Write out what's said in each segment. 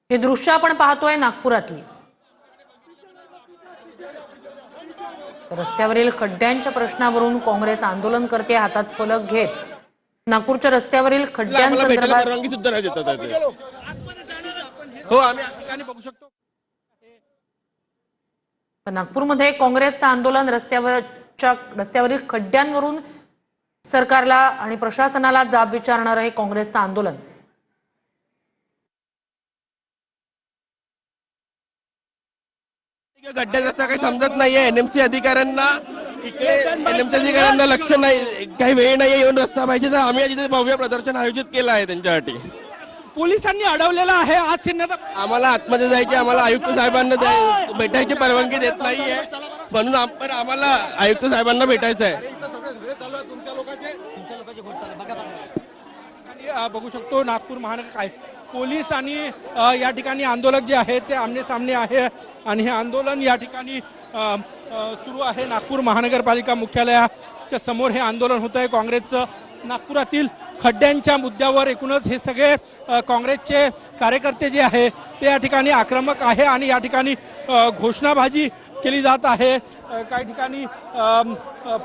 हे दृश्य आपण पाहतोय नागपुरातली। रस्त्यावरील खड्ड्यांच्या प्रश्नावरून काँग्रेस आंदोलन करते, हातात फलक घेत। नागपूरच्या रस्त्यावरील खड्ड्यांसंदर्भात परवानगी सुद्धा नाही देतात आहे ते। हो, आम्ही या ठिकाणी बघू शकतो। नागपूरमध्ये काँग्रेसचं आंदोलन रस्त्यावरील खड्ड्यांवरून सरकारला आणि प्रशासनाला जाब विचारणार आहे काँग्रेसचं आंदोलन। गड्ड्यात रस्ता काही समजत नाहीये एनएमसी अधिकाऱ्यांना, इकडे एनएमसी अधिकाऱ्यांना लक्ष नाही, काही वेळ नाही येऊन रस्ता पाहिजे। तर आम्ही आज इथे भव्य प्रदर्शन आयोजित केलं आहे त्यांच्यासाठी। पोलिसांनी अडवलेला आहे आज सिन्नर। आम्हाला आतमध्ये जायचे, आम्हाला आयुक्त साहेबांना भेटायची परवानगी देत नाहीये, म्हणून आम्हाला आयुक्त साहेबांना भेटायचं आहे। बघू शकतो नागपूर महानगर काय पोलीस आणि या ठिकाणी आंदोलक जे आहेत ते आमने सामने आहे आणि हे आंदोलन या ठिकाणी सुरू आहे। नागपूर महानगरपालिका मुख्यालयाच्या समोर हे आंदोलन होत आहे काँग्रेसचं। नागपुरातील खड्ड्यांच्या मुद्द्यावर एकूणच हे सगळे काँग्रेसचे कार्यकर्ते जे आहे ते या ठिकाणी आक्रमक आहे आणि या ठिकाणी घोषणाबाजी केली जात आहे। काही ठिकाणी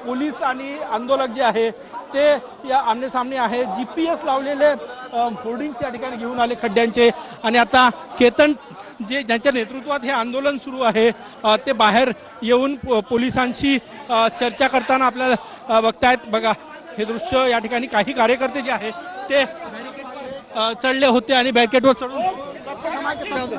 पोलीस आणि आंदोलक जे आहे ते या आमने सामने आहे। GPS लावलेले होर्डिंग्स या ठिकाणी घेऊन आले खड्ड्यांचे आणि आता केतन ज्यांच्या नेतृत्वात हे आंदोलन सुरू आहे ते बाहेर येऊन पोलिसांशी चर्चा करताना आपल्याला बघतायत। बघा हे दृश्य, या ठिकाणी काही कार्यकर्ते जे आहे ते बॅरिकेडवर चढले होते आणि बॅरिकेडवर चढून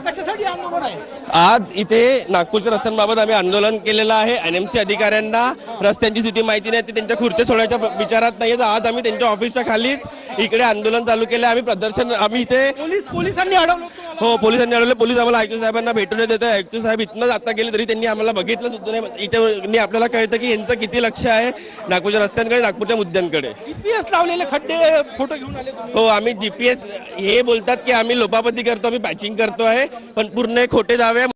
कशासाठी आंदोलन आहे? आज इथे नागपूरच्या रस्त्यांबाबत आम्ही आंदोलन केलेलं आहे। एनएमसी अधिकाऱ्यांना रस्त्यांची स्थिती माहिती नाही, ते त्यांच्या खुर्च्या सोडण्याच्या विचारात नाही। आज आम्ही त्यांच्या ऑफिसच्या खालीच इकडे आंदोलन चालू केलं। आम्ही प्रदर्शन आम्ही इथे पोलिसांनी अडवलं। हो, पोलिसांनी अडवले। पोलीस आम्हाला आयुक्त साहेबांना भेटून देत आहे। आयुक्त साहेब इथनं आता गेले तरी त्यांनी आम्हाला बघितलं सुद्धा नाही। इथे आपल्याला कळतं की यांचं किती लक्ष आहे नागपूरच्या रस्त्यांकडे, नागपूरच्या मुद्द्यांकडे। GPS लावलेले खड्डे फोटो घेऊन आले। हो, आम्ही GPS हे बोलतात की आम्ही लोपापती करतो, आम्ही पॅचिंग करतो आहे, पण पूर्ण खोटे दावे